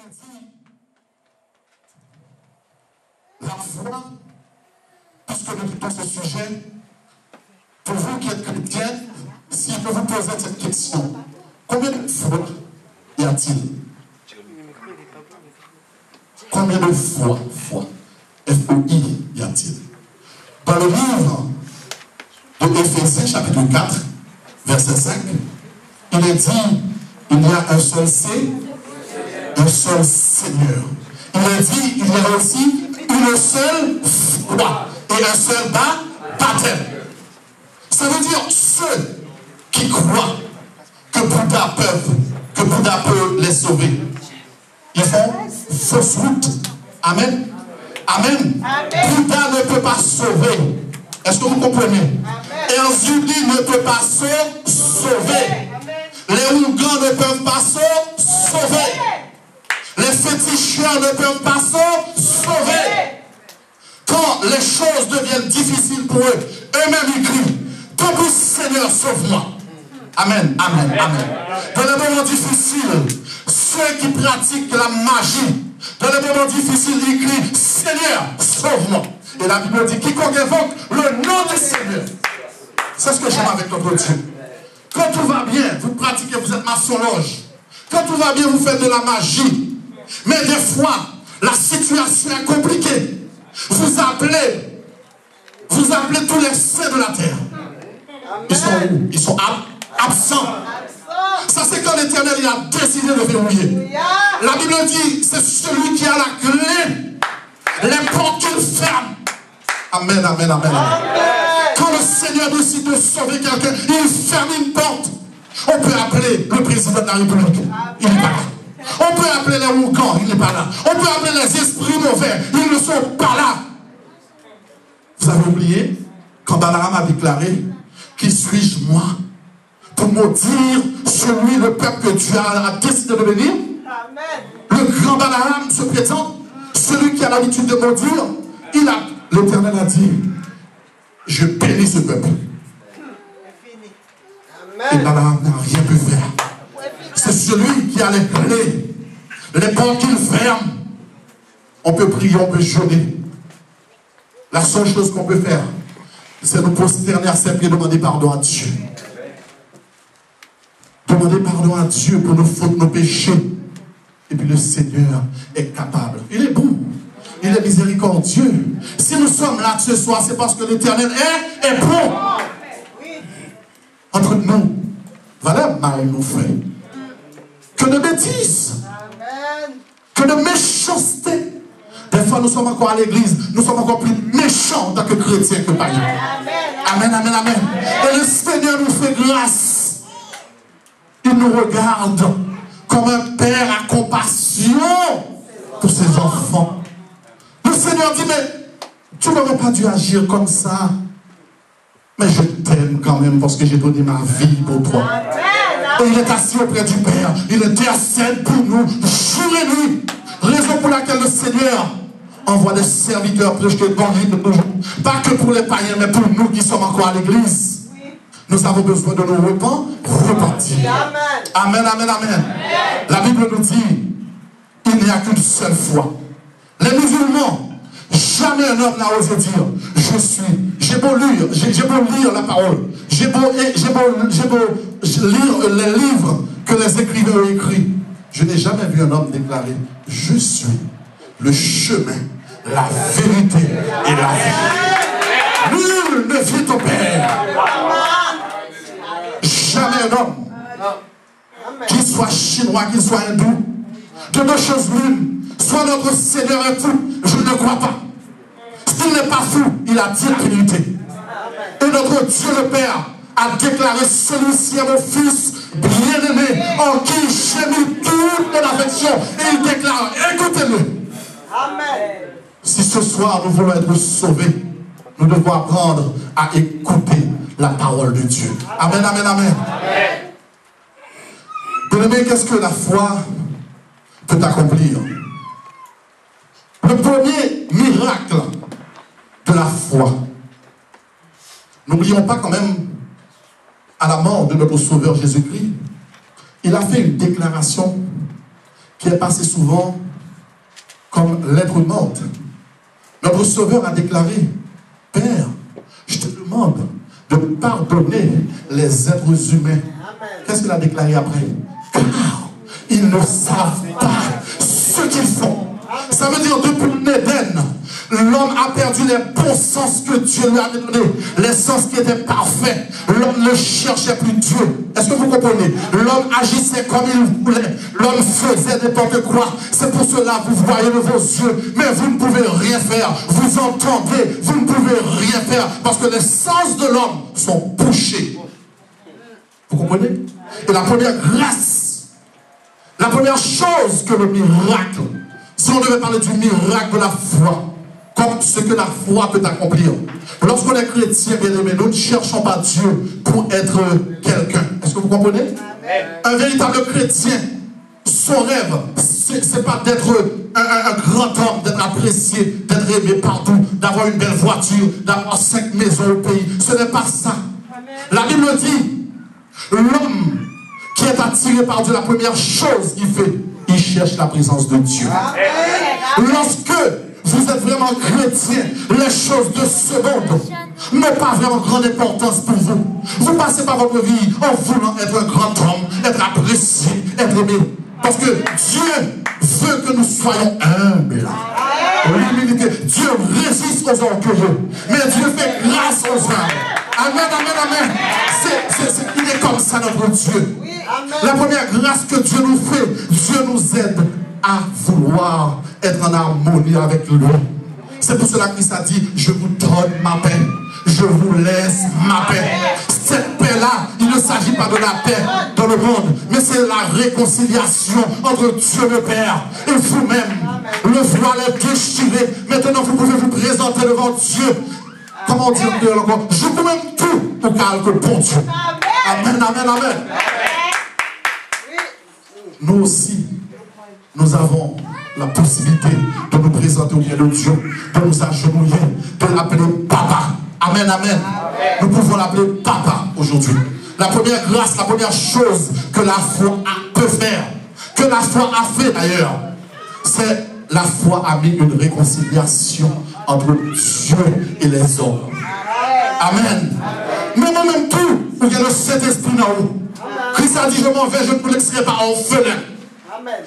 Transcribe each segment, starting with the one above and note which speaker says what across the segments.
Speaker 1: dit, la foi, puisque nous quittons ce sujet, pour vous qui êtes chrétiens, si je vous posez cette question, combien de fois y a-t-il? Combien de fois, F-O-I, y a-t-il? Dans le livre de Éphésiens, chapitre 4, verset 5, il est dit, il y a un seul C, un seul Seigneur. Il est dit, il y a aussi une seule foi et un seul baptême. Ça veut dire ceux qui croient que Bouddha peut les sauver. Ils font fausse route. Amen. Amen. Amen. Bouddha ne peut pas sauver. Est-ce que vous comprenez? Amen. Et Nzudi ne peut pas se sauver. Amen. Les Ougans ne peuvent pas se sauver. Les féticheurs ne peuvent pas se sauver. Quand les choses deviennent difficiles pour eux, eux-mêmes ils crient, tant pis Seigneur, sauve-moi. Amen, amen, amen. Dans les moments difficiles, ceux qui pratiquent la magie, dans les moments difficiles, ils crient, Seigneur, sauve-moi. Et la Bible dit, quiconque évoque le nom du Seigneur. C'est ce que j'aime avec notre Dieu. Quand tout va bien, vous pratiquez, vous êtes maçon-loge. Quand tout va bien, vous faites de la magie. Mais des fois, la situation est compliquée. Vous appelez tous les saints de la terre. Ils sont où? Ils sont absents. Ça, c'est quand l'Éternel a décidé de verrouiller. La Bible dit, c'est celui qui a la clé. Les portes qu'il ferme. Amen, amen, amen, amen. Quand le Seigneur décide de sauver quelqu'un, il ferme une porte. On peut appeler le président de la République. Il n'est pas là. On peut appeler les Ougans. Il n'est pas là. On peut appeler les esprits mauvais. Ils ne sont pas là. Vous avez oublié quand Balaam a déclaré, qui suis-je moi pour maudire celui, le peuple que Dieu a décidé de bénir? Le grand Balaam se présente, celui qui a l'habitude de maudire, l'Éternel a dit, je bénis ce peuple. Et Balaam n'a rien pu faire. C'est celui qui a les clés, les portes qu'il ferme. On peut prier, on peut jeûner. La seule chose qu'on peut faire, c'est nous prosterner à ses pieds et demander pardon à Dieu. Demander pardon à Dieu pour nos fautes, nos péchés. Et puis le Seigneur est capable. Il est bon. Il est miséricordieux. Si nous sommes là ce soir, c'est parce que l'Éternel est bon. Entre nous, voilà mal nous fait. Que de bêtises. Que de méchanceté. Des fois, nous sommes encore à l'église, nous sommes encore plus méchants en tant que chrétiens que païens. Amen, amen, amen. Et le Seigneur nous fait grâce. Il nous regarde comme un père à compassion pour ses enfants. Le Seigneur dit, mais tu n'aurais pas dû agir comme ça. Mais je t'aime quand même parce que j'ai donné ma vie pour toi. Et il est assis auprès du Père. Il intercède pour nous jour et nuit. Raison pour laquelle le Seigneur envoie des serviteurs projetés devant lui de toujours. Pas que pour les païens, mais pour nous qui sommes encore à l'église. Nous avons besoin de nous repentir. Amen, amen, amen. La Bible nous dit, il n'y a qu'une seule foi. Les musulmans, jamais un homme n'a osé dire, je suis. J'ai beau lire la parole. J'ai beau lire les livres que les écrivains ont écrits. Je n'ai jamais vu un homme déclarer, je suis le chemin, la vérité et la vie. Nul ne vient au Père. Jamais un homme, qu'il soit chinois, qu'il soit hindou, de deux choses l'une, soit notre Seigneur est fou, je ne crois pas. S'il n'est pas fou, il a dit la vérité. Et notre Dieu le Père a déclaré, celui-ci est mon fils bien-aimé, en qui j'ai mis toute mon affection. Et il déclare, écoutez-le. Amen. Si ce soir nous voulons être sauvés, nous devons apprendre à écouter la parole de Dieu. Amen, amen, amen. Bien-aimé, qu'est-ce que la foi peut accomplir? Le premier miracle de la foi. N'oublions pas quand même, à la mort de notre Sauveur Jésus-Christ, il a fait une déclaration qui est passé souvent comme lettre morte. Notre Sauveur a déclaré, Père, je te demande de pardonner les êtres humains. Qu'est-ce qu'il a déclaré après? Car ils ne savent pas ce qu'ils font. Ça veut dire depuis l'Éden, l'homme a perdu les bons sens que Dieu lui avait donnés, les sens qui étaient parfaits. L'homme ne cherchait plus Dieu. Est-ce que vous comprenez? L'homme agissait comme il voulait. L'homme faisait n'importe quoi. C'est pour cela que vous voyez de vos yeux, mais vous ne pouvez rien faire. Vous entendez, vous ne pouvez rien faire parce que les sens de l'homme sont bouchés. Vous comprenez? Et la première grâce, la première chose que le miracle, si on devait parler du miracle de la foi, comme ce que la foi peut accomplir. Lorsqu'on est chrétien, bien aimé, nous ne cherchons pas Dieu pour être quelqu'un. Est-ce que vous comprenez? Amen. Un véritable chrétien, son rêve, c'est pas d'être un grand homme, d'être apprécié, d'être aimé partout, d'avoir une belle voiture, d'avoir 5 maisons au pays. Ce n'est pas ça. Amen. La Bible dit, l'homme qui est attiré par Dieu, la première chose qu'il fait, il cherche la présence de Dieu. Amen. Lorsque vous êtes vraiment chrétien, les choses de ce monde n'ont pas vraiment grande importance pour vous. Vous passez par votre vie en voulant être un grand homme, être apprécié, être aimé. Parce que Dieu veut que nous soyons humbles. L'humilité. Dieu résiste aux orgueilleux, mais Dieu fait grâce aux humbles. Amen, amen, amen. Il est comme ça notre Dieu. La première grâce que Dieu nous fait, Dieu nous aide à vouloir être en harmonie avec lui. C'est pour cela que Christ a dit, je vous donne ma paix, je vous laisse ma paix. Cette paix-là, il ne s'agit pas de la paix dans le monde, mais c'est la réconciliation entre Dieu le Père et vous-même. Le voile est déchiré. Maintenant, vous pouvez vous présenter devant Dieu. Comment dire encore? Je vous même tout pour que le bon Dieu. Amen, amen, amen. Nous aussi, nous avons la possibilité de nous présenter auprès de Dieu, de nous agenouiller, de l'appeler Papa. Amen, amen. Nous pouvons l'appeler Papa aujourd'hui. La première grâce, la première chose que la foi peut faire, que la foi a fait d'ailleurs, c'est la foi a mis une réconciliation entre Dieu et les hommes. Amen. Mais moi-même tout, il y a le Saint-Esprit dans vous. Christ a dit, je m'en vais, je ne vous laisserai pas orphelin.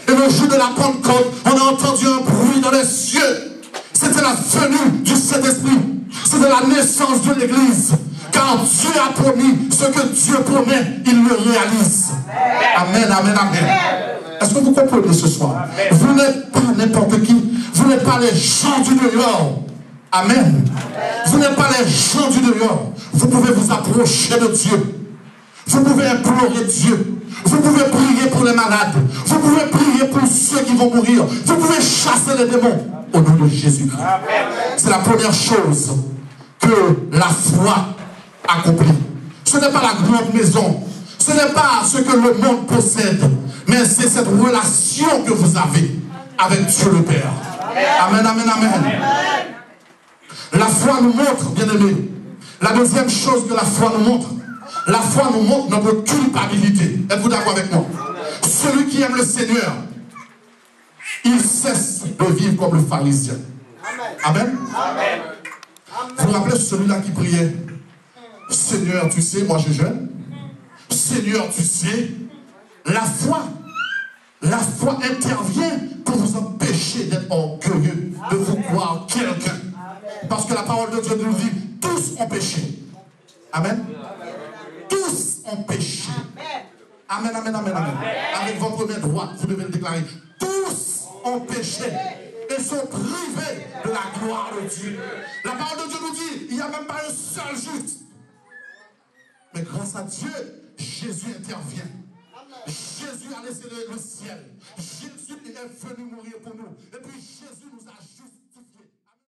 Speaker 1: Et le jour de la Pentecôte, on a entendu un bruit dans les cieux. C'était la venue du Saint-Esprit. C'était la naissance de l'Église. Car Dieu a promis ce que Dieu promet, il le réalise. Amen, amen, amen. Est-ce que vous comprenez ce soir? Vous n'êtes pas n'importe qui. Vous n'êtes pas les gens du dehors. Amen. Vous n'êtes pas les gens du dehors. Vous pouvez vous approcher de Dieu. Vous pouvez implorer Dieu. Vous pouvez prier pour les malades. Vous pouvez prier pour ceux qui vont mourir. Vous pouvez chasser les démons au nom de Jésus-Christ. C'est la première chose que la foi accomplit. Ce n'est pas la grande maison. Ce n'est pas ce que le monde possède. Mais c'est cette relation que vous avez avec Dieu le Père. Amen, amen, amen. La foi nous montre, bien-aimés. La deuxième chose que la foi nous montre, la foi nous montre notre culpabilité. Êtes-vous d'accord avec moi? Celui qui aime le Seigneur, il cesse de vivre comme le pharisien. Amen. Amen. Vous vous rappelez celui-là qui priait? Seigneur, tu sais, moi je jeûne. Seigneur, tu sais, la foi intervient pour vous empêcher d'être orgueilleux, de vous croire quelqu'un. Parce que la parole de Dieu nous dit, tous ont péché. Amen. Tous ont péché. Amen, amen, amen, amen. Avec votre main droite, vous devez le déclarer. Tous ont péché et sont privés de la gloire de Dieu. La parole de Dieu nous dit, il n'y a même pas un seul juste. Mais grâce à Dieu, Jésus intervient. Jésus a laissé le ciel. Jésus est venu mourir pour nous. Et puis Jésus nous a